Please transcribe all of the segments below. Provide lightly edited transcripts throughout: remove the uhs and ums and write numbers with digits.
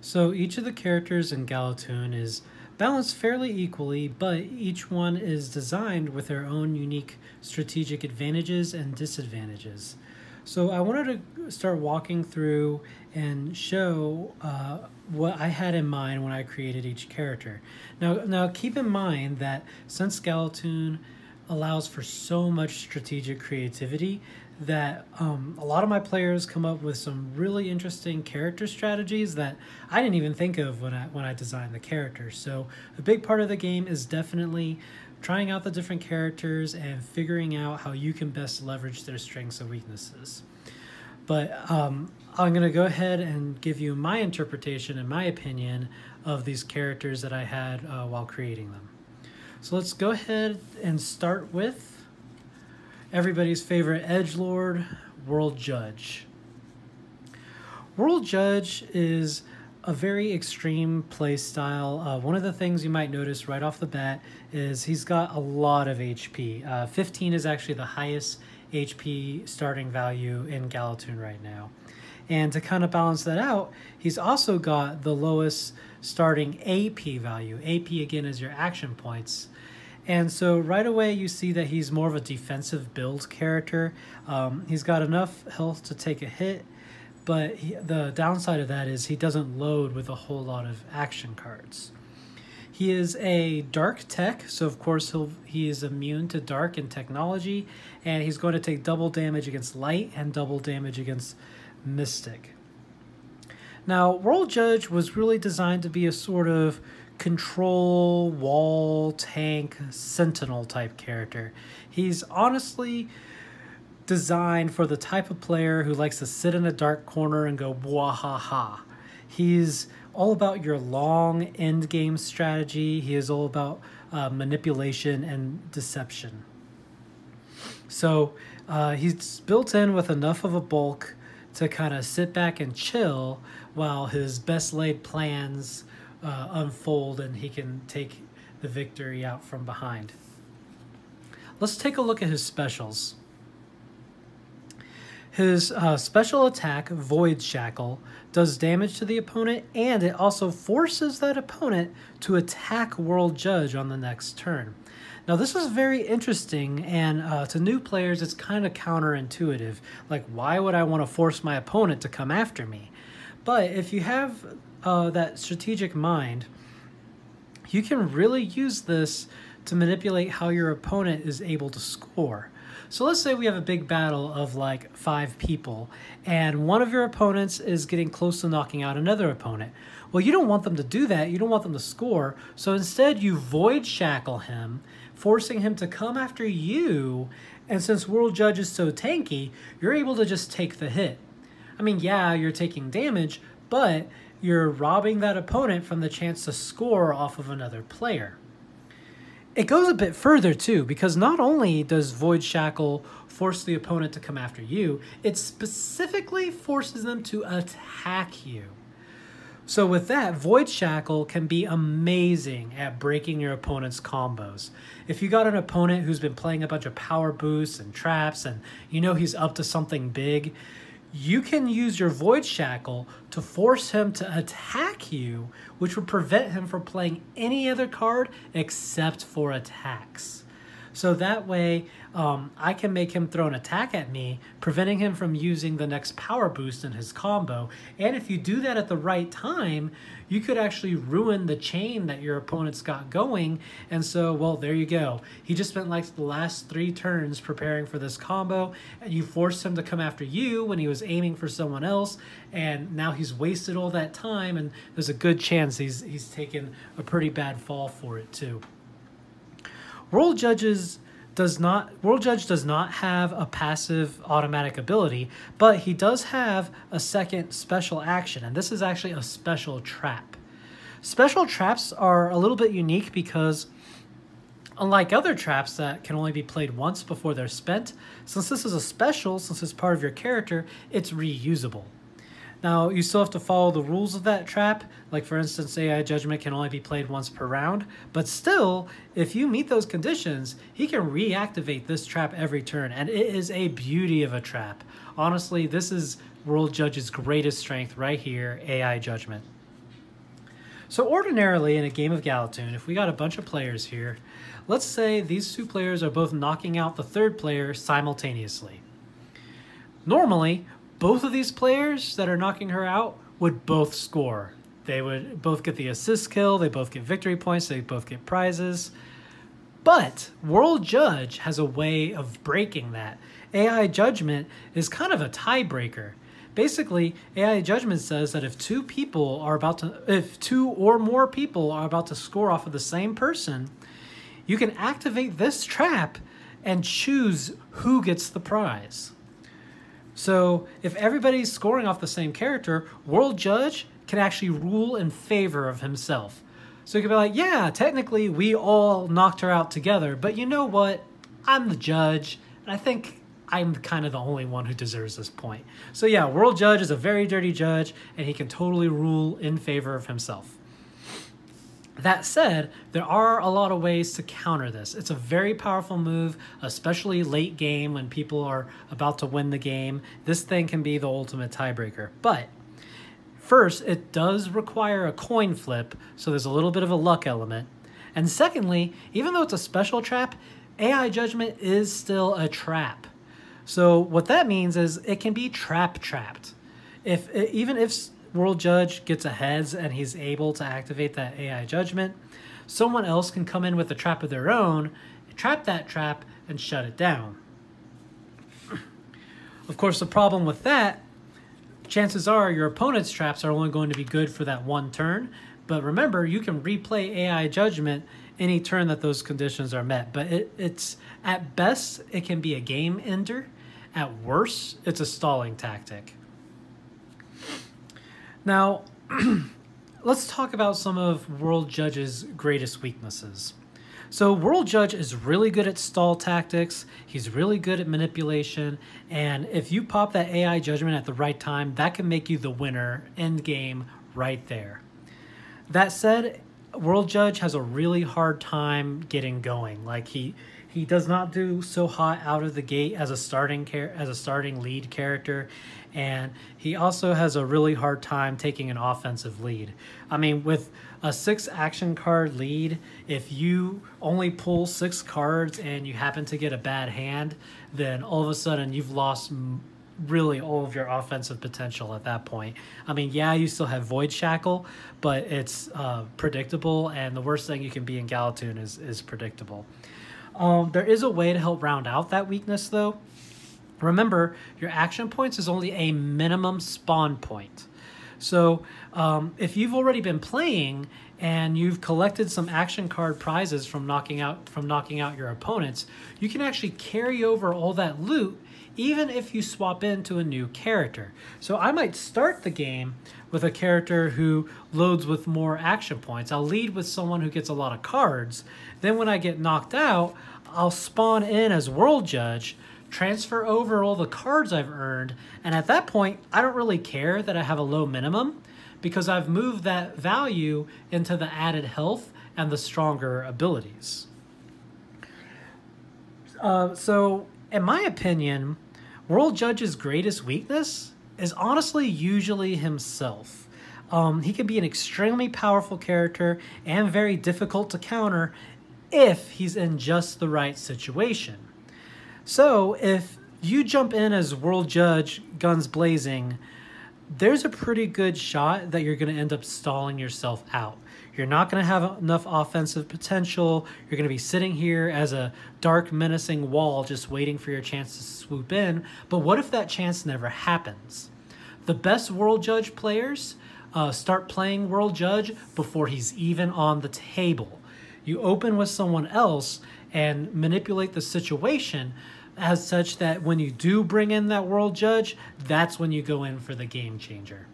So each of the characters in Galatune is balanced fairly equally, but each one is designed with their own unique strategic advantages and disadvantages. So I wanted to start walking through and show what I had in mind when I created each character. Now keep in mind that since Galatune allows for so much strategic creativity, that a lot of my players come up with some really interesting character strategies that I didn't even think of when I designed the characters. So a big part of the game is definitely trying out the different characters and figuring out how you can best leverage their strengths and weaknesses. But I'm going to go ahead and give you my interpretation and my opinion of these characters that I had while creating them. So let's go ahead and start with everybody's favorite edgelord, World Judge. World Judge is a very extreme play style. One of the things you might notice right off the bat is he's got a lot of HP. 15 is actually the highest HP starting value in Galatune right now. And to kind of balance that out, he's also got the lowest starting AP value. AP, again, is your action points. And so right away you see that he's more of a defensive build character. He's got enough health to take a hit, but the downside of that is he doesn't load with a whole lot of action cards. He is a dark tech, so of course he is immune to dark and technology, and he's going to take double damage against light and double damage against mystic. Now, World Judge was really designed to be a sort of control, wall, tank, sentinel type character. He's honestly designed for the type of player who likes to sit in a dark corner and go bwahaha. He's all about your long end game strategy. He is all about manipulation and deception. So he's built in with enough of a bulk to kind of sit back and chill while his best laid plans unfold and he can take the victory out from behind. Let's take a look at his specials. His special attack, Void Shackle, does damage to the opponent, and it also forces that opponent to attack World Judge on the next turn. Now this is very interesting, and to new players it's kind of counterintuitive. Like, why would I want to force my opponent to come after me? But if you have that strategic mind, you can really use this to manipulate how your opponent is able to score. So let's say we have a big battle of like 5 people, and one of your opponents is getting close to knocking out another opponent. Well, you don't want them to do that. You don't want them to score. So instead you Void Shackle him, forcing him to come after you. And since World Judge is so tanky, you're able to just take the hit. I mean, yeah, you're taking damage, but you're robbing that opponent from the chance to score off of another player. It goes a bit further too, because not only does Void Shackle force the opponent to come after you, it specifically forces them to attack you. So with that, Void Shackle can be amazing at breaking your opponent's combos. If you got an opponent who's been playing a bunch of power boosts and traps and you know he's up to something big, you can use your Void Shackle to force him to attack you, which would prevent him from playing any other card except for attacks. So that way, I can make him throw an attack at me, preventing him from using the next power boost in his combo. And if you do that at the right time, you could actually ruin the chain that your opponent's got going. And so, well, there you go. He just spent like the last 3 turns preparing for this combo, and you forced him to come after you when he was aiming for someone else, and now he's wasted all that time, and there's a good chance he's taken a pretty bad fall for it too. World Judge does not have a passive automatic ability, but he does have a second special action, and this is actually a special trap. Special traps are a little bit unique because, unlike other traps that can only be played once before they're spent, since this is a special, since it's part of your character, it's reusable. Now, you still have to follow the rules of that trap. Like, for instance, AI Judgment can only be played once per round. But still, if you meet those conditions, he can reactivate this trap every turn. And it is a beauty of a trap. Honestly, this is World Judge's greatest strength right here, AI Judgment. So ordinarily in a game of Galatune, if we got a bunch of players here, let's say these two players are both knocking out the third player simultaneously. Normally, both of these players that are knocking her out would both score. They would both get the assist kill, they both get victory points, they both get prizes. But World Judge has a way of breaking that. AI Judgment is kind of a tiebreaker. Basically, AI Judgment says that if two or more people are about to score off of the same person, you can activate this trap and choose who gets the prize. So if everybody's scoring off the same character, World Judge can actually rule in favor of himself. So you can be like, yeah, technically we all knocked her out together, but you know what? I'm the judge, and I think I'm kind of the only one who deserves this point. So yeah, World Judge is a very dirty judge, and he can totally rule in favor of himself. That said, there are a lot of ways to counter this. It's a very powerful move, especially late game when people are about to win the game. This thing can be the ultimate tiebreaker. But first, it does require a coin flip, so there's a little bit of a luck element. And secondly, even though it's a special trap, AI Judgment is still a trap. So what that means is it can be trapped. Even if World Judge gets a heads and he's able to activate that AI Judgment, someone else can come in with a trap of their own, trap that trap, and shut it down. Of course, the problem with that, chances are your opponent's traps are only going to be good for that one turn, but remember, you can replay AI Judgment any turn that those conditions are met. But it's at best, it can be a game ender. At worst, it's a stalling tactic. Now, let's talk about some of World Judge's greatest weaknesses. So World Judge is really good at stall tactics, he's really good at manipulation, and if you pop that AI Judgment at the right time, that can make you the winner end game right there. That said, World Judge has a really hard time getting going. Like he does not do so hot out of the gate as a starting lead character, and he also has a really hard time taking an offensive lead. I mean, with a 6 action card lead, if you only pull 6 cards and you happen to get a bad hand, then all of a sudden you've lost really all of your offensive potential at that point. I mean, yeah, you still have Void Shackle, but it's predictable, and the worst thing you can be in Galatune is predictable. There is a way to help round out that weakness, though. Remember, your action points is only a minimum spawn point. So if you've already been playing and you've collected some action card prizes from knocking out your opponents, you can actually carry over all that loot even if you swap into a new character. So I might start the game with a character who loads with more action points. I'll lead with someone who gets a lot of cards. Then when I get knocked out, I'll spawn in as World Judge, transfer over all the cards I've earned, and at that point, I don't really care that I have a low minimum because I've moved that value into the added health and the stronger abilities. So in my opinion, World Judge's greatest weakness is honestly usually himself. He can be an extremely powerful character and very difficult to counter if he's in just the right situation. So if you jump in as World Judge, guns blazing, there's a pretty good shot that you're going to end up stalling yourself out. You're not going to have enough offensive potential. You're going to be sitting here as a dark, menacing wall just waiting for your chance to swoop in. But what if that chance never happens? The best World Judge players start playing World Judge before he's even on the table. You open with someone else and manipulate the situation as such that when you do bring in that World Judge, that's when you go in for the game changer.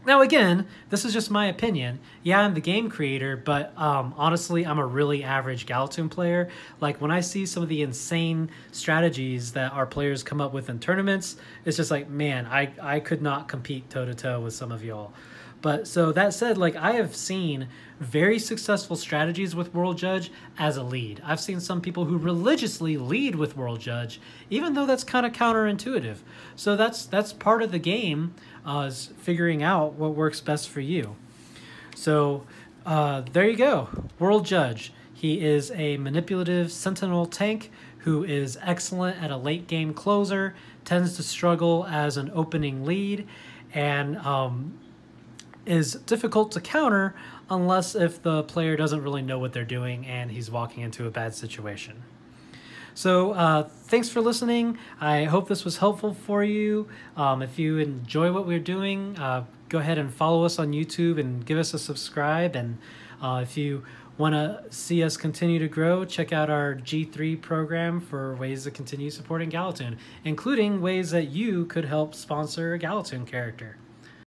Now again, this is just my opinion. Yeah, I'm the game creator, but honestly, I'm a really average Galatune player. Like when I see some of the insane strategies that our players come up with in tournaments, it's just like, man, I could not compete toe-to-toe with some of y'all. But so that said, like I have seen very successful strategies with World Judge as a lead. I've seen some people who religiously lead with World Judge, even though that's kind of counterintuitive. So that's part of the game, is figuring out what works best for you. So there you go. World Judge. He is a manipulative sentinel tank who is excellent at a late game closer, tends to struggle as an opening lead, and is difficult to counter unless if the player doesn't really know what they're doing and he's walking into a bad situation. So thanks for listening. I hope this was helpful for you. If you enjoy what we're doing, go ahead and follow us on YouTube and give us a subscribe. And if you want to see us continue to grow, check out our G3 program for ways to continue supporting Galatune, including ways that you could help sponsor a Galatune character.